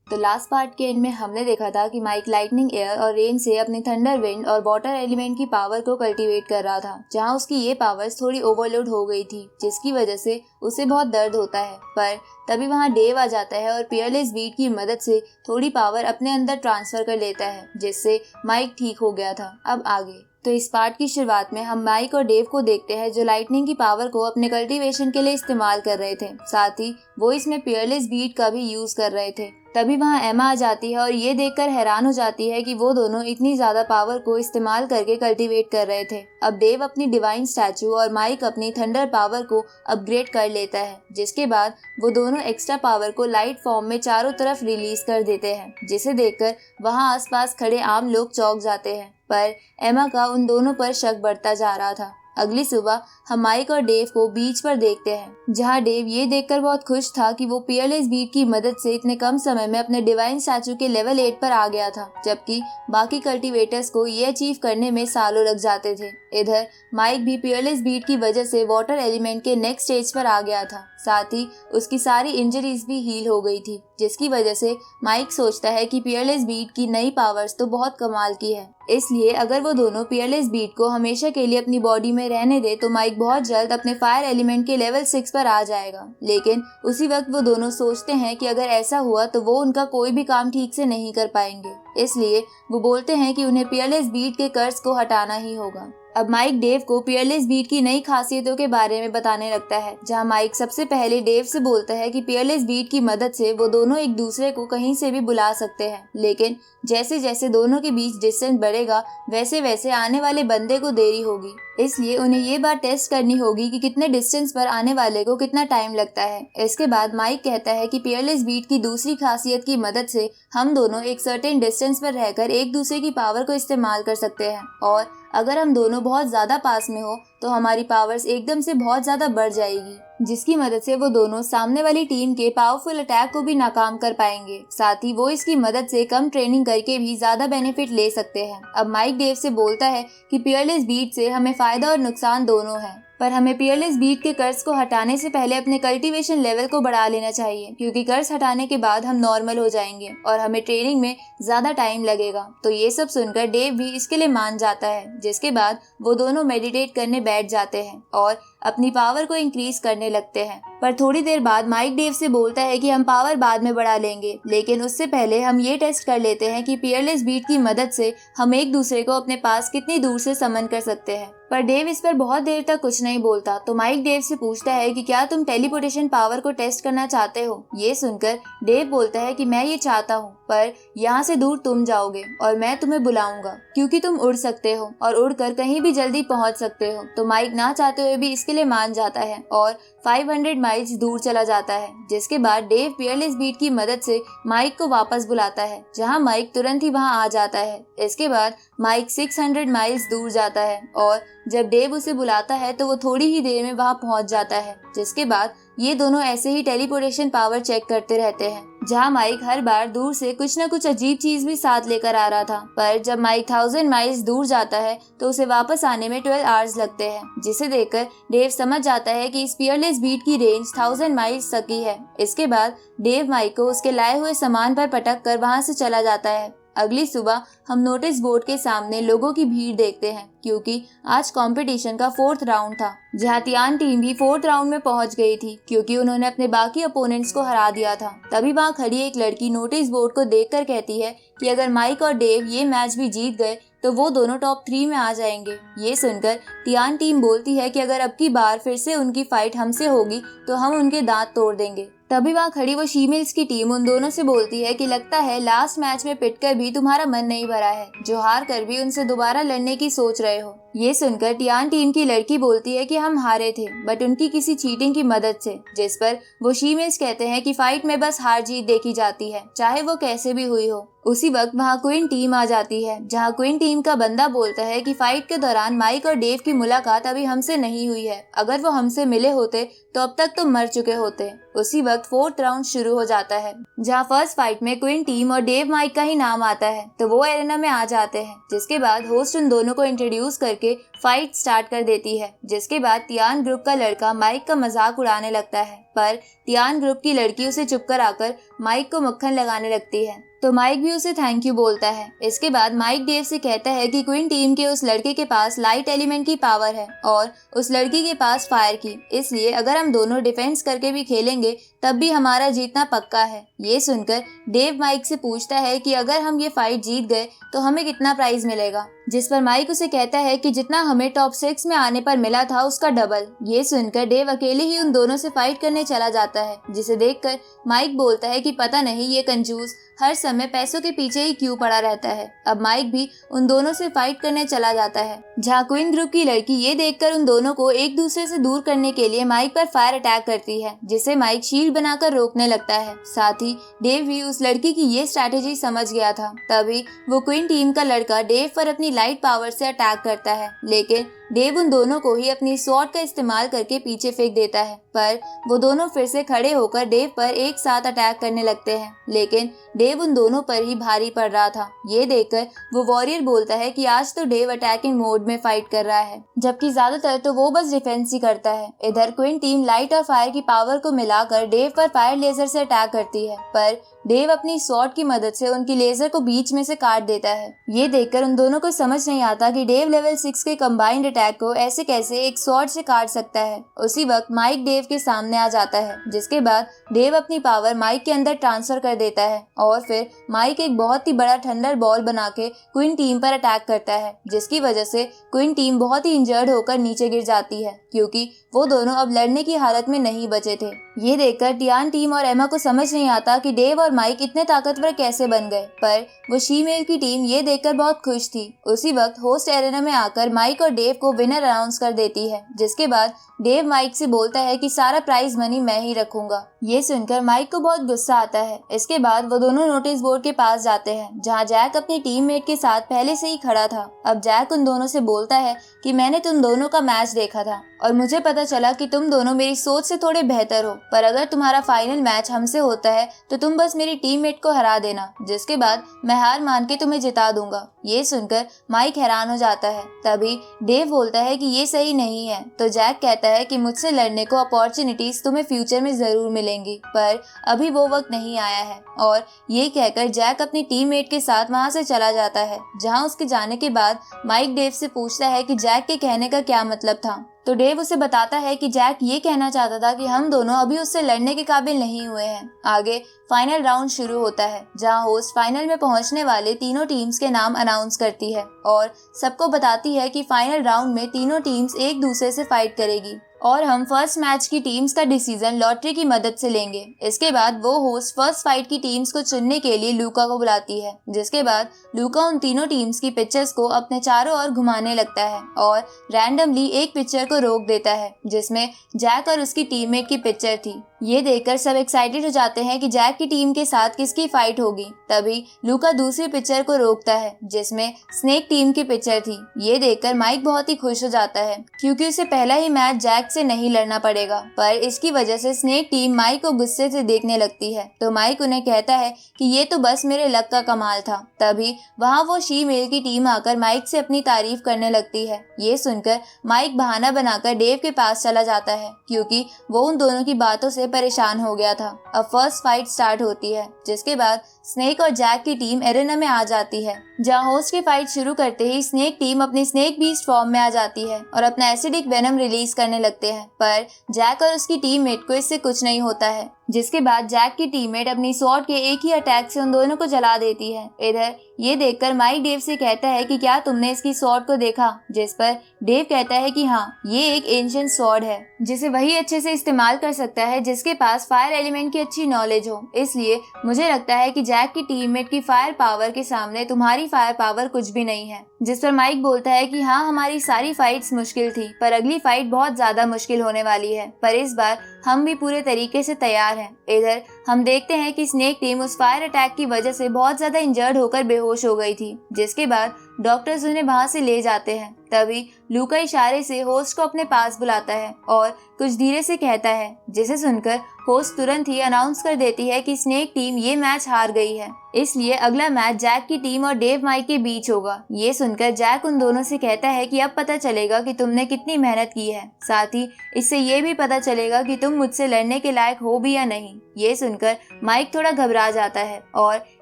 तो last part के and में हमने देखा था कि माइक लाइटनिंग, एयर और रेन से अपने थंडर, विंड और वाटर एलिमेंट की पावर को कल्टीवेट कर रहा था, जहां उसकी ये पावर्स थोड़ी ओवरलोड हो गई थी, जिसकी वजह से उसे बहुत दर्द होता है। पर तभी वहां डेव आ जाता है और पियरलेस बीट की मदद से थोड़ी पावर अपने अंदर ट्रांसफर कर लेता है, जिससे माइक ठीक हो गया था। अब आगे तो इस पार्ट की शुरुआत में हम माइक और डेव को देखते हैं, जो लाइटनिंग की पावर को अपने कल्टीवेशन के लिए इस्तेमाल कर रहे थे। साथ ही वो इसमें पियरलेस बीट का भी यूज कर रहे थे। तभी वहाँ एमा आ जाती है और ये देखकर हैरान हो जाती है कि वो दोनों इतनी ज्यादा पावर को इस्तेमाल करके कल्टीवेट कर रहे थे। अब डेव अपनी डिवाइन स्टैचू और माइक अपनी थंडर पावर को अपग्रेड कर लेता है, जिसके बाद वो दोनों एक्स्ट्रा पावर को लाइट फॉर्म में चारों तरफ रिलीज कर देते हैं, जिसे देखकर वहाँ आसपास खड़े आम लोग चौंक जाते हैं। पर एमा का उन दोनों पर शक बढ़ता जा रहा था। अगली सुबह हम माइक और डेव को बीच पर देखते हैं, जहां डेव ये देखकर बहुत खुश था कि वो पियरलेस बीट की मदद से इतने कम समय में अपने डिवाइन स्टैचू के लेवल 8 पर आ गया था, जबकि बाकी कल्टीवेटर्स को ये अचीव करने में सालों लग जाते थे। इधर माइक भी पियरलेस बीट की वजह से वाटर एलिमेंट के नेक्स्ट स्टेज पर आ गया था। साथ ही उसकी सारी इंजरीज भी हील हो गई थी, जिसकी वजह से माइक सोचता है कि पियरलेस बीट की नई पावर्स तो बहुत कमाल की है, इसलिए अगर वो दोनों पियरलेस बीट को हमेशा के लिए अपनी बॉडी में रहने दे तो माइक बहुत जल्द अपने फायर एलिमेंट के लेवल 6 पर आ जाएगा। लेकिन उसी वक्त वो दोनों सोचते हैं कि अगर ऐसा हुआ तो वो उनका कोई भी काम ठीक से नहीं कर पाएंगे, इसलिए वो बोलते हैं कि उन्हें पियरलेस बीट के कर्ज को हटाना ही होगा। अब माइक डेव को पियरलेस बीट की नई खासियतों के बारे में बताने लगता है, जहां माइक सबसे पहले डेव से बोलता है कि पियरलेस बीट की मदद से वो दोनों एक दूसरे को कहीं से भी बुला सकते हैं, लेकिन जैसे जैसे दोनों के बीच डिस्टेंस बढ़ेगा वैसे वैसे आने वाले बंदे को देरी होगी, इसलिए उन्हें ये बात टेस्ट करनी होगी कि कितने डिस्टेंस पर आने वाले को कितना टाइम लगता है। इसके बाद माइक कहता है कि पियरलेस बीट की दूसरी खासियत की मदद से हम दोनों एक सर्टेन डिस्टेंस पर रहकर एक दूसरे की पावर को इस्तेमाल कर सकते हैं, और अगर हम दोनों बहुत ज्यादा पास में हो तो हमारी पावर्स एकदम से बहुत ज्यादा बढ़ जाएगी, जिसकी मदद से वो दोनों सामने वाली टीम के पावरफुल अटैक को भी नाकाम कर पाएंगे। साथ ही वो इसकी मदद से कम ट्रेनिंग करके भी ज्यादा बेनिफिट ले सकते हैं। अब माइक डेव से बोलता है कि पियरलेस बीट से हमें फायदा और नुकसान दोनों है, पर हमें पियरलेस बीट के कर्ज को हटाने से पहले अपने कल्टीवेशन लेवल को बढ़ा लेना चाहिए, क्योंकि कर्ज हटाने के बाद हम नॉर्मल हो जाएंगे और हमें ट्रेनिंग में ज्यादा टाइम लगेगा। तो ये सब सुनकर डेव भी इसके लिए मान जाता है, जिसके बाद वो दोनों मेडिटेट करने बैठ जाते हैं और अपनी पावर को इंक्रीज करने लगते हैं। पर थोड़ी देर बाद माइक डेव से बोलता है कि हम पावर बाद में बढ़ा लेंगे, लेकिन उससे पहले हम ये टेस्ट कर लेते हैं कि पियरलेस बीट की मदद से हम एक दूसरे को अपने पास कितनी दूर से समन कर सकते हैं। पर डेव इस पर बहुत देर तक कुछ नहीं बोलता, तो माइक डेव से पूछता है कि क्या तुम टेलीपोर्टेशन पावर को टेस्ट करना चाहते हो। ये सुनकर डेव बोलता है कि मैं ये चाहता हूँ, पर यहाँ से दूर तुम जाओगे और मैं तुम्हें बुलाऊंगा, क्योंकि तुम उड़ सकते हो और उड़कर कहीं भी जल्दी पहुँच सकते हो। तो माइक ना चाहते हुए भी इसके लिए मान जाता है और 500 माइल्स दूर चला जाता है, जिसके बाद डेव पियरलेस बीट की मदद से माइक को वापस बुलाता है, जहाँ माइक तुरंत ही वहाँ आ जाता है। इसके बाद माइक 600 माइल्स दूर जाता है और जब डेव उसे बुलाता है तो वो थोड़ी ही देर में वहाँ पहुँच जाता है, जिसके बाद ये दोनों ऐसे ही टेलीपोर्टेशन पावर चेक करते रहते हैं, जहाँ माइक हर बार दूर से कुछ न कुछ अजीब चीज भी साथ लेकर आ रहा था। पर जब माइक 1000 माइल्स दूर जाता है तो उसे वापस आने में 12 आवर्स लगते हैं, जिसे देखकर डेव समझ जाता है कि इस पियरलेस बीट की रेंज 1000 माइल्स तक की है। इसके बाद डेव माइक को उसके लाए हुए सामान पर पटक कर वहाँ से चला जाता है। अगली सुबह हम नोटिस बोर्ड के सामने लोगों की भीड़ देखते हैं, क्योंकि आज कंपटीशन का 4th राउंड था, जहाँ तियान टीम भी 4th राउंड में पहुंच गई थी, क्योंकि उन्होंने अपने बाकी अपोनेंट्स को हरा दिया था। तभी वहाँ खड़ी एक लड़की नोटिस बोर्ड को देखकर कहती है कि अगर माइक और डेव ये मैच भी जीत गए तो वो दोनों टॉप 3 में आ जाएंगे। ये सुनकर तियान टीम बोलती है कि अगर अब की बार फिर से उनकी फाइट हमसे होगी तो हम उनके दांत तोड़ देंगे। तभी वहाँ खड़ी वो शीमेल्स की टीम उन दोनों से बोलती है कि लगता है लास्ट मैच में पिटकर भी तुम्हारा मन नहीं भरा है, जो हार कर भी उनसे दोबारा लड़ने की सोच रहे हो। ये सुनकर तियान टीम की लड़की बोलती है कि हम हारे थे, बट उनकी किसी चीटिंग की मदद से, जिस पर वो शीमेल्स कहते हैं कि फाइट में बस हार जीत देखी जाती है, चाहे वो कैसे भी हुई हो। उसी वक्त वहाँ क्वीन टीम आ जाती है, जहाँ क्वीन टीम का बंदा बोलता है कि फाइट के दौरान माइक और डेव की मुलाकात अभी हमसे नहीं हुई है, अगर वो हमसे मिले होते तो अब तक तो मर चुके होते। उसी वक्त 4th राउंड शुरू हो जाता है, जहाँ फर्स्ट फाइट में क्वीन टीम और डेव माइक का ही नाम आता है, तो वो एरेना में आ जाते हैं, जिसके बाद होस्ट उन दोनों को इंट्रोड्यूस करके फाइट स्टार्ट कर देती है। जिसके बाद तियान ग्रुप का लड़का माइक का मजाक उड़ाने लगता है पर टियान ग्रुप की लड़की उसे चुप कर आकर माइक को मक्खन लगाने लगती है, तो माइक भी उसे थैंक यू बोलता है। इसके बाद माइक डेव से कहता है कि क्वीन टीम के उस लड़के के पास लाइट एलिमेंट की पावर है और उस लड़की के पास फायर की, इसलिए अगर हम दोनों डिफेंस करके भी खेलेंगे तब भी हमारा जीतना पक्का है। ये सुनकर डेव माइक से पूछता है कि अगर हम ये फाइट जीत गए तो हमें कितना प्राइज मिलेगा, जिस पर माइक उसे कहता है कि जितना हमें टॉप 6 में आने पर मिला था उसका डबल। ये सुनकर डेव अकेले ही उन दोनों से फाइट करने चला जाता है, जिसे देखकर माइक बोलता है कि पता नहीं ये कंजूस हर समय पैसों के पीछे ही क्यों पड़ा रहता है। अब माइक भी उन दोनों से फाइट करने चला जाता है, जहाँ क्वीन ग्रुप की लड़की ये देखकर उन दोनों को एक दूसरे से दूर करने के लिए माइक पर फायर अटैक करती है, जिसे माइक शील्ड बनाकर रोकने लगता है। साथ ही डेव भी उस लड़की की ये स्ट्रैटेजी समझ गया था। तभी वो क्वीन टीम का लड़का डेव पर अपनी लाइट पावर से अटैक करता है, लेकिन डेव उन दोनों को ही अपनी स्वॉर्ड का इस्तेमाल करके पीछे फेंक देता है, पर वो दोनों फिर से खड़े होकर डेव पर एक साथ अटैक करने लगते हैं, लेकिन डेव उन दोनों पर ही भारी पड़ रहा था। ये देखकर वो वॉरियर बोलता है कि आज तो डेव अटैकिंग मोड में फाइट कर रहा है, जबकि ज्यादातर तो वो बस डिफेंस ही करता है। इधर क्वीन टीम लाइट और फायर की पावर को मिलाकर डेव पर फायर लेजर से अटैक करती है, पर डेव अपनी स्वॉर्ड की मदद से उनकी लेजर को बीच में से काट देता है। ये देखकर उन दोनों को समझ नहीं आता कि डेव लेवल 6 के कंबाइंड अटैक को ऐसे कैसे एक स्वॉर्ड से काट सकता है। उसी वक्त माइक डेव के सामने आ जाता है, जिसके बाद डेव अपनी पावर माइक के अंदर ट्रांसफर कर देता है और फिर माइक एक बहुत ही बड़ा थंडर बॉल बना के क्वीन टीम पर अटैक करता है, जिसकी वजह से क्वीन टीम बहुत ही इंजर्ड होकर नीचे गिर जाती है, क्योंकि वो दोनों अब लड़ने की हालत में नहीं बचे थे। ये देखकर टियान टीम और एमा को समझ नहीं आता कि डेव और माइक इतने ताकतवर कैसे बन गए, पर वो शीमेल की टीम ये देखकर बहुत खुश थी। उसी वक्त होस्ट एरेना में आकर माइक और डेव को विनर अनाउंस कर देती है, जिसके बाद डेव माइक से बोलता है कि सारा प्राइज मनी मैं ही रखूंगा। ये सुनकर माइक को बहुत गुस्सा आता है। इसके बाद वो दोनों नोटिस बोर्ड के पास जाते हैं, जहाँ जैक अपनी टीममेट के साथ पहले से ही खड़ा था। अब जैक उन दोनों से बोलता है कि मैंने तुम दोनों का मैच देखा था और मुझे पता चला कि तुम दोनों मेरी सोच से थोड़े बेहतर हो, पर अगर तुम्हारा फाइनल मैच हमसे होता है तो तुम बस मेरी टीममेट को हरा देना, जिसके बाद मैं हार मान के तुम्हें जिता दूंगा। ये सुनकर माइक हैरान हो जाता है। तभी डेव बोलता है कि ये सही नहीं है, तो जैक कहता है कि मुझसे लड़ने को अपॉर्चुनिटीज तुम्हें फ्यूचर में जरूर मिलेंगी, पर अभी वो वक्त नहीं आया है। और ये कहकर जैक अपनी टीममेट के साथ वहां से चला जाता है, जहां उसके जाने के बाद माइक डेव से पूछता है कि जैक के कहने का क्या मतलब था। तो डेव उसे बताता है कि जैक ये कहना चाहता था कि हम दोनों अभी उससे लड़ने के काबिल नहीं हुए हैं। आगे फाइनल राउंड शुरू होता है, जहां होस्ट फाइनल में पहुंचने वाले तीनों टीम्स के नाम अनाउंस करती है और सबको बताती है कि फाइनल राउंड में तीनों टीम्स एक दूसरे से फाइट करेगी और हम फर्स्ट मैच की टीम्स का डिसीजन लॉटरी की मदद से लेंगे। इसके बाद वो होस्ट फर्स्ट फाइट की टीम्स को चुनने के लिए लूका को बुलाती है, जिसके बाद लूका उन तीनों टीम्स की पिक्चर्स को अपने चारों ओर घुमाने लगता है और रैंडमली एक पिक्चर को रोक देता है, जिसमें जैक और उसकी टीममेट की पिक्चर थी। ये देखकर सब एक्साइटेड हो जाते हैं कि जैक की टीम के साथ किसकी फाइट होगी। तभी लूका दूसरी पिक्चर को रोकता है, जिसमें स्नेक टीम की पिक्चर थी। ये देखकर माइक बहुत ही खुश हो जाता है, क्योंकि उसे पहला ही मैच जैक से नहीं लड़ना पड़ेगा, पर इसकी वजह से स्नेक टीम माइक को गुस्से से देखने लगती है। तो माइक उन्हें कहता है कि ये तो बस मेरे लक का कमाल था। तभी वहाँ वो शी मेल की टीम आकर माइक से अपनी तारीफ करने लगती है। ये सुनकर माइक बहाना बनाकर डेव के पास चला जाता है, क्योंकि वो उन दोनों की बातों से परेशान हो गया था। अब फर्स्ट फाइट स्टार्ट होती है, जिसके बाद स्नेक और जैक की टीम एरेना में आ जाती है, जहां होस्ट की फाइट शुरू करते ही स्नेक टीम अपनी स्नेक बीस्ट फॉर्म में आ जाती है और अपना एसिडिक वेनम रिलीज करने लगते हैं, पर जैक और उसकी टीममेट को इससे कुछ नहीं होता है। जिसके बाद जैक की टीममेट अपनी स्वॉर्ड के एक ही अटैक से उन दोनों को जला देती है। इधर ये देखकर माइक डेव से कहता है कि क्या तुमने इसकी स्वॉर्ड को देखा, जिस पर डेव कहता है कि हाँ, ये एक एंशिएंट स्वॉर्ड है जिसे वही अच्छे से इस्तेमाल कर सकता है जिसके पास फायर एलिमेंट की अच्छी नॉलेज हो। इसलिए मुझे लगता है कि जैक की टीममेट की फायर पावर के सामने तुम्हारी फायर पावर कुछ भी नहीं है। जिस पर माइक बोलता है कि हाँ, हमारी सारी फाइट्स मुश्किल थी, पर अगली फाइट बहुत ज्यादा मुश्किल होने वाली है, पर इस बार हम भी पूरे तरीके से तैयार हैं। इधर हम देखते हैं कि स्नेक टीम उस फायर अटैक की वजह से बहुत ज्यादा इंजर्ड होकर बेहोश हो गई थी, जिसके बाद डॉक्टर्स उन्हें वहां से ले जाते हैं। तभी लूका इशारे से होस्ट को अपने पास बुलाता है और कुछ धीरे से कहता है, जिसे सुनकर होस्ट तुरंत ही अनाउंस कर देती है कि स्नेक टीम ये मैच हार गई है, इसलिए अगला मैच जैक की टीम और डेव माइक के बीच होगा। ये सुनकर जैक उन दोनों से कहता है कि अब पता चलेगा कि तुमने कितनी मेहनत की है, साथ ही इससे ये भी पता चलेगा कि तुम मुझसे लड़ने के लायक हो भी या नहीं। ये सुनकर माइक थोड़ा घबरा जाता है और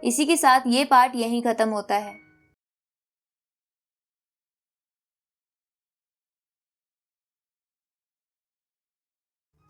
इसी के साथ ये पार्ट यहीं खत्म होता है।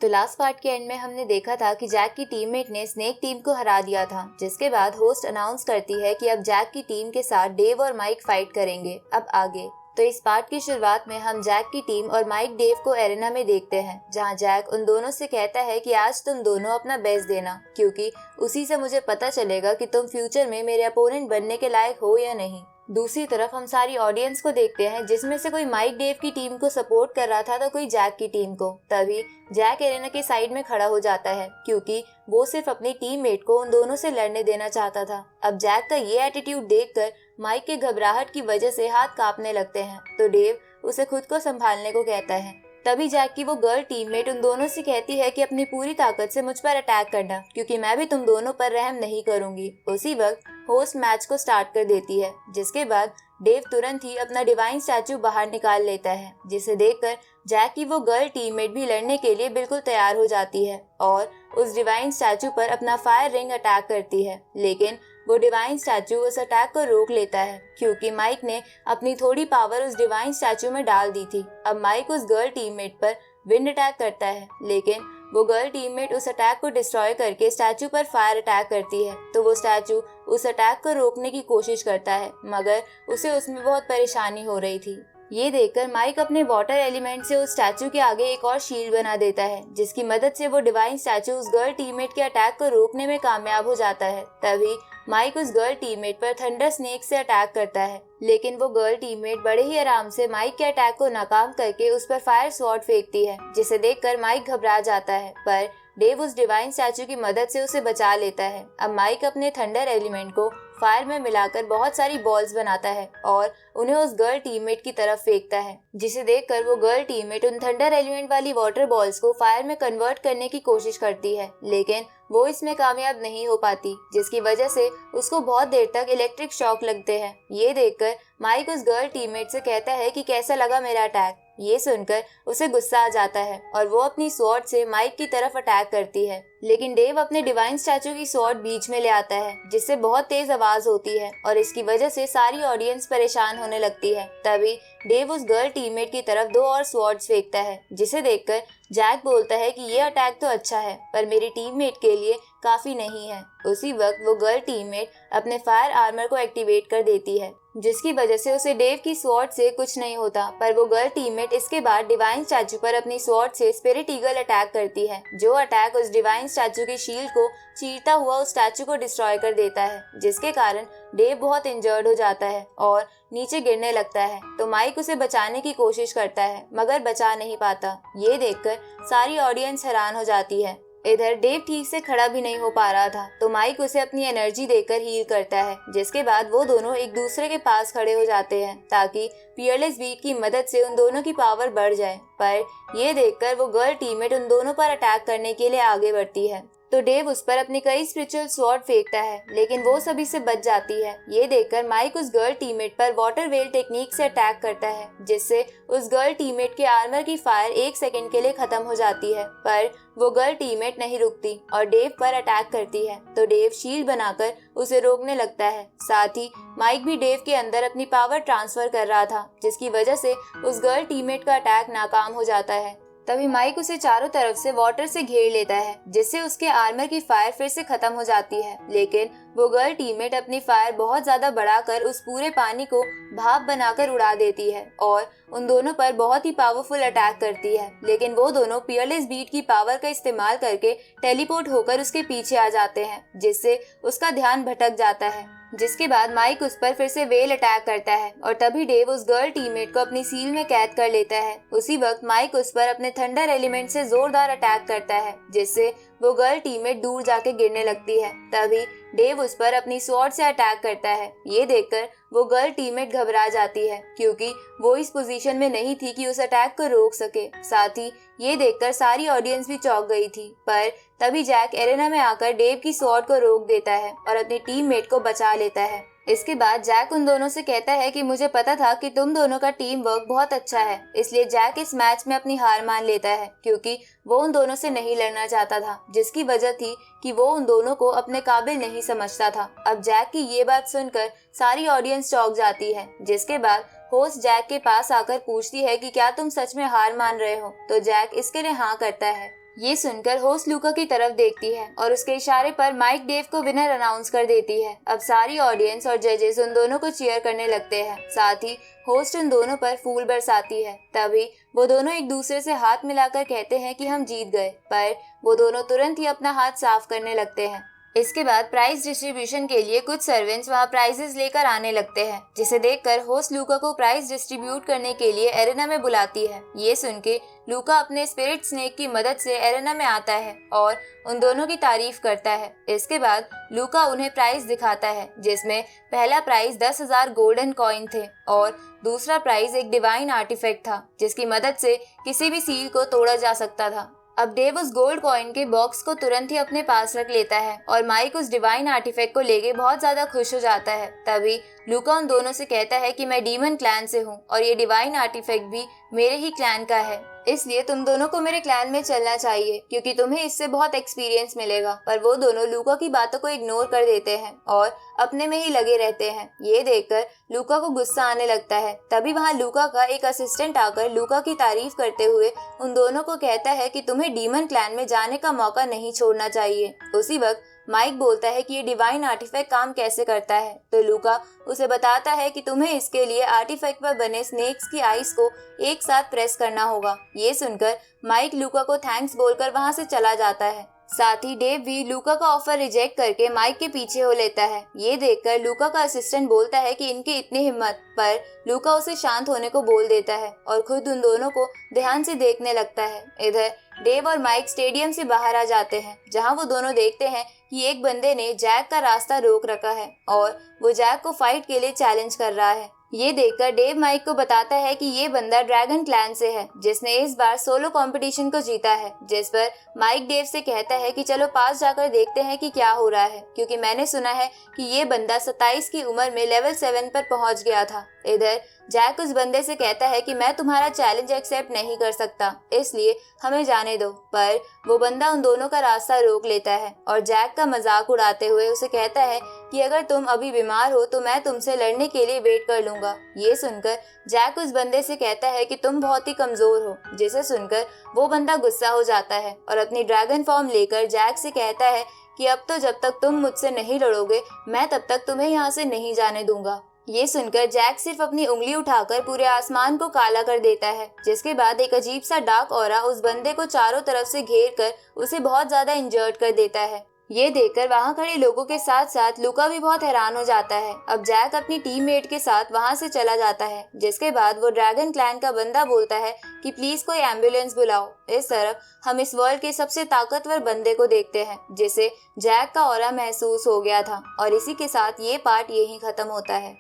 तो लास्ट पार्ट के एंड में हमने देखा था कि जैक की टीममेट ने स्नेक टीम को हरा दिया था, जिसके बाद होस्ट अनाउंस करती है कि अब जैक की टीम के साथ डेव और माइक फाइट करेंगे। अब आगे तो इस पार्ट की शुरुआत में हम जैक की टीम और माइक डेव को एरेना में देखते हैं, जहां जैक उन दोनों से कहता है कि आज तुम दोनों अपना बेस्ट देना, क्योंकि उसी से मुझे पता चलेगा कि तुम फ्यूचर में मेरे अपोनेंट बनने के लायक हो या नहीं। दूसरी तरफ हम सारी ऑडियंस को देखते हैं, जिसमें से कोई माइक डेव की टीम को सपोर्ट कर रहा था तो कोई जैक की टीम को। तभी जैक एरेना के साइड में खड़ा हो जाता है, क्योंकि वो सिर्फ अपनी टीममेट को उन दोनों से लड़ने देना चाहता था। अब जैक का ये एटीट्यूड देखकर माइक के घबराहट की वजह से हाथ कांपने लगते हैं, तो डेव उसे खुद को संभालने को कहता है। तभी जैक की वो गर्ल टीममेट उन दोनों से कहती है कि अपनी पूरी ताकत से मुझ पर अटैक करना, क्योंकि मैं भी तुम दोनों पर रहम नहीं करूंगी। उसी वक्त होस्ट मैच को स्टार्ट कर देती है, जिसके बाद डेव तुरंत ही अपना डिवाइन स्टैचू बाहर निकाल लेता है, जिसे देखकर जैक की वो गर्ल टीममेट भी लड़ने के लिए बिल्कुल तैयार हो जाती है और उस डिवाइन स्टैचू पर अपना फायर रिंग अटैक करती है। लेकिन वो डिवाइन स्टैचू उस अटैक को रोक लेता है, क्योंकि माइक ने अपनी थोड़ी पावर उस डिवाइन स्टैचू में डाल दी थी। अब माइक उस गर्ल टीममेट पर विंड अटैक करता है, लेकिन वो गर्ल टीममेट उस अटैक को डिस्ट्रॉय करके स्टैचू पर फायर अटैक करती है, तो वो स्टैचू उस अटैक को रोकने की कोशिश करता है, मगर उसे उसमें बहुत परेशानी हो रही थी। ये देखकर माइक अपने वाटर एलिमेंट से उस स्टैचू के आगे एक और शील्ड बना देता है, जिसकी मदद से वो डिवाइन स्टैचू उस गर्ल टीममेट के अटैक को रोकने में कामयाब हो जाता है। तभी माइक उस गर्ल टीममेट पर थंडर स्नेक से अटैक करता है, लेकिन वो गर्ल टीममेट बड़े ही आराम से माइक के अटैक को नाकाम करके उस पर फायर स्वॉर्ड फेंकती है, जिसे देखकर माइक घबरा जाता है, पर डेव उस डिवाइन स्टैचू की मदद से उसे बचा लेता है। अब माइक अपने थंडर एलिमेंट को फायर में मिलाकर बहुत सारी बॉल्स बनाता है और उन्हें उस गर्ल टीममेट की तरफ फेंकता है, जिसे देखकर वो गर्ल टीममेट उन थंडर एलिमेंट वाली वाटर बॉल्स को फायर में कन्वर्ट करने की कोशिश करती है, लेकिन वो इसमें कामयाब नहीं हो पाती, जिसकी वजह से उसको बहुत देर तक इलेक्ट्रिक शॉक लगते हैं। ये देखकर माइक उस गर्ल टीममेट से कहता है कि कैसा लगा मेरा अटैक। ये सुनकर उसे गुस्सा आ जाता है और वो अपनी स्वॉर्ड से माइक की तरफ अटैक करती है, लेकिन डेव अपने डिवाइन स्टैचू की स्वॉर्ड बीच में ले आता है, जिससे बहुत तेज आवाज होती है और इसकी वजह से सारी ऑडियंस परेशान होने लगती है। तभी डेव उस गर्ल टीममेट की तरफ 2 और स्वॉर्ड्स फेंकता है, जिसे देखकर जैक बोलता है कि ये अटैक तो अच्छा है, पर मेरी टीममेट के लिए काफी नहीं है। उसी वक्त वो गर्ल टीममेट अपने फायर आर्मर को एक्टिवेट कर देती है, जिसकी वजह से उसे डेव की स्वॉर्ड से कुछ नहीं होता, पर वो गर्ल टीममेट इसके बाद डिवाइन स्टैचू पर अपनी स्वॉर्ड से स्पिरिट ईगल अटैक करती है, जो अटैक उस डिवाइन स्टैचू की शील्ड को चीरता हुआ उस स्टैचू को डिस्ट्रॉय कर देता है, जिसके कारण डेव बहुत इंजर्ड हो जाता है और नीचे गिरने लगता है। तो माइक उसे बचाने की कोशिश करता है, मगर बचा नहीं पाता। ये देखकर सारी ऑडियंस हैरान हो जाती है। इधर डेव ठीक से खड़ा भी नहीं हो पा रहा था, तो माइक उसे अपनी एनर्जी देकर हील करता है, जिसके बाद वो दोनों एक दूसरे के पास खड़े हो जाते हैं, ताकि पियरलेस बीट की मदद से उन दोनों की पावर बढ़ जाए। पर ये देखकर वो गर्ल टीममेट उन दोनों पर अटैक करने के लिए आगे बढ़ती है, तो डेव उस पर अपनी कई स्पिरिचुअल स्वॉर्ड फेंकता है, लेकिन वो सभी से बच जाती है। ये देखकर माइक उस गर्ल टीममेट पर वाटर वेल टेक्निक से अटैक करता है, जिससे उस गर्ल टीममेट के आर्मर की फायर 1 सेकंड के लिए खत्म हो जाती है, पर वो गर्ल टीममेट नहीं रुकती और डेव पर अटैक करती है, तो डेव शील्ड बनाकर उसे रोकने लगता है। साथ ही माइक भी डेव के अंदर अपनी पावर ट्रांसफर कर रहा था, जिसकी वजह से उस गर्ल टीममेट का अटैक नाकाम हो जाता है। तभी माइक उसे चारों तरफ से वाटर से घेर लेता है, जिससे उसके आर्मर की फायर फिर से खत्म हो जाती है, लेकिन वो गर्ल टीममेट अपनी फायर बहुत ज्यादा बढ़ाकर उस पूरे पानी को भाप बनाकर उड़ा देती है और उन दोनों पर बहुत ही पावरफुल अटैक करती है। लेकिन वो दोनों पियरलेस बीट की पावर का इस्तेमाल करके टेलीपोर्ट होकर उसके पीछे आ जाते हैं, जिससे उसका ध्यान भटक जाता है। जिसके बाद माइक उस पर फिर से वेल अटैक करता है और तभी डेव उस गर्ल टीममेट को अपनी सील में कैद कर लेता है। उसी वक्त माइक उस पर अपने थंडर एलिमेंट से जोरदार अटैक करता है, जिससे वो गर्ल टीममेट दूर जाके गिरने लगती है। तभी डेव उस पर अपनी स्वॉर्ड से अटैक करता है। ये देखकर वो गर्ल टीममेट घबरा जाती है, क्योंकि वो इस पोजीशन में नहीं थी कि उस अटैक को रोक सके। साथ ही ये देखकर सारी ऑडियंस भी चौंक गई थी। पर तभी जैक एरेना में आकर डेव की स्वॉर्ड को रोक देता है और अपनी टीममेट को बचा लेता है। इसके बाद जैक उन दोनों से कहता है कि मुझे पता था कि तुम दोनों का टीम वर्क बहुत अच्छा है, इसलिए जैक इस मैच में अपनी हार मान लेता है, क्योंकि वो उन दोनों से नहीं लड़ना चाहता था, जिसकी वजह थी कि वो उन दोनों को अपने काबिल नहीं समझता था। अब जैक की ये बात सुनकर सारी ऑडियंस चौंक जाती है, जिसके बाद होस्ट जैक के पास आकर पूछती है कि क्या तुम सच में हार मान रहे हो, तो जैक इसके लिए हाँ करता है। ये सुनकर होस्ट लूका की तरफ देखती है और उसके इशारे पर माइक डेव को विनर अनाउंस कर देती है। अब सारी ऑडियंस और जजेस उन दोनों को चीयर करने लगते हैं। साथ ही होस्ट उन दोनों पर फूल बरसाती है। तभी वो दोनों एक दूसरे से हाथ मिलाकर कहते हैं कि हम जीत गए, पर वो दोनों तुरंत ही अपना हाथ साफ करने लगते हैं। इसके बाद प्राइज डिस्ट्रीब्यूशन के लिए कुछ सर्वेंट्स वहाँ प्राइजेस लेकर आने लगते हैं, जिसे देखकर होस्ट लूका को प्राइज डिस्ट्रीब्यूट करने के लिए एरेना में बुलाती है। ये सुन के लूका अपने स्पिरिट स्नेक की मदद से एरेना में आता है और उन दोनों की तारीफ करता है। इसके बाद लूका उन्हें प्राइज दिखाता है, जिसमें पहला प्राइज 10,000 गोल्डन कॉइन थे और दूसरा प्राइज एक डिवाइन आर्टिफैक्ट था, जिसकी मदद से किसी भी सील को तोड़ा जा सकता था। अब डेव उस गोल्ड कॉइन के बॉक्स को तुरंत ही अपने पास रख लेता है और माइक उस डिवाइन आर्टिफैक्ट को लेके बहुत ज्यादा खुश हो जाता है। तभी लूका उन दोनों से कहता है कि मैं डीमन क्लैन से हूँ और ये डिवाइन आर्टिफैक्ट भी मेरे ही क्लैन का है, इसलिए तुम दोनों को मेरे क्लैन में चलना चाहिए, क्योंकि तुम्हें इससे बहुत एक्सपीरियंस मिलेगा। पर वो दोनों लूका की बातों को इग्नोर कर देते हैं और अपने में ही लगे रहते हैं। ये देखकर लूका को गुस्सा आने लगता है। तभी वहाँ लूका का एक असिस्टेंट आकर लूका की तारीफ करते हुए उन दोनों को कहता है कि तुम्हें डीमन क्लैन में जाने का मौका नहीं छोड़ना चाहिए। उसी वक्त माइक बोलता है कि ये डिवाइन आर्टिफैक्ट काम कैसे करता है, तो लूका उसे बताता है कि तुम्हें इसके लिए आर्टिफैक्ट पर बने स्नेक्स की आइस को एक साथ प्रेस करना होगा। ये सुनकर माइक लूका को थैंक्स बोलकर वहां से चला जाता है। साथ ही डेव भी लूका का ऑफर रिजेक्ट करके माइक के पीछे हो लेता है। ये देखकर लूका का असिस्टेंट बोलता है कि इनकी इतनी हिम्मत, पर लूका उसे शांत होने को बोल देता है और खुद उन दोनों को ध्यान से देखने लगता है। इधर डेव और माइक स्टेडियम से बाहर आ जाते हैं, जहां वो दोनों देखते हैं कि एक बंदे ने जैक का रास्ता रोक रखा है और वो जैक को फाइट के लिए चैलेंज कर रहा है। ये देखकर डेव माइक को बताता है कि ये बंदा ड्रैगन क्लैन से है, जिसने इस बार सोलो कंपटीशन को जीता है। जिस पर माइक डेव से कहता है कि चलो पास जाकर देखते हैं कि क्या हो रहा है, क्योंकि मैंने सुना है कि ये बंदा 27 की उम्र में लेवल 7 पर पहुंच गया था। इधर जैक उस बंदे से कहता है कि मैं तुम्हारा चैलेंज एक्सेप्ट नहीं कर सकता, इसलिए हमें जाने दो। पर वो बंदा उन दोनों का रास्ता रोक लेता है और जैक का मजाक उड़ाते हुए उसे कहता है कि अगर तुम अभी बीमार हो तो मैं तुमसे लड़ने के लिए वेट कर लूंगा। ये सुनकर जैक उस बंदे से कहता है कि तुम बहुत ही कमजोर हो, जिसे सुनकर वो बंदा गुस्सा हो जाता है और अपनी ड्रैगन फॉर्म लेकर जैक से कहता है कि अब तो जब तक तुम मुझसे नहीं लड़ोगे मैं तब तक तुम्हें यहाँ से नहीं जाने दूंगा। ये सुनकर जैक सिर्फ अपनी उंगली उठाकर पूरे आसमान को काला कर देता है, जिसके बाद एक अजीब सा डार्क ऑरा उस बंदे को चारों तरफ से घेर कर उसे बहुत ज्यादा इंजर्ड कर देता है। ये देखकर वहाँ खड़े लोगों के साथ साथ लूका भी बहुत हैरान हो जाता है। अब जैक अपनी टीममेट के साथ वहाँ से चला जाता है, जिसके बाद वो ड्रैगन क्लैन का बंदा बोलता है कि प्लीज कोई एम्बुलेंस बुलाओ। इस तरफ हम इस वर्ल्ड के सबसे ताकतवर बंदे को देखते हैं, जिसे जैक का ऑरा महसूस हो गया था। और इसी के साथ ये पार्ट यहीं खत्म होता है।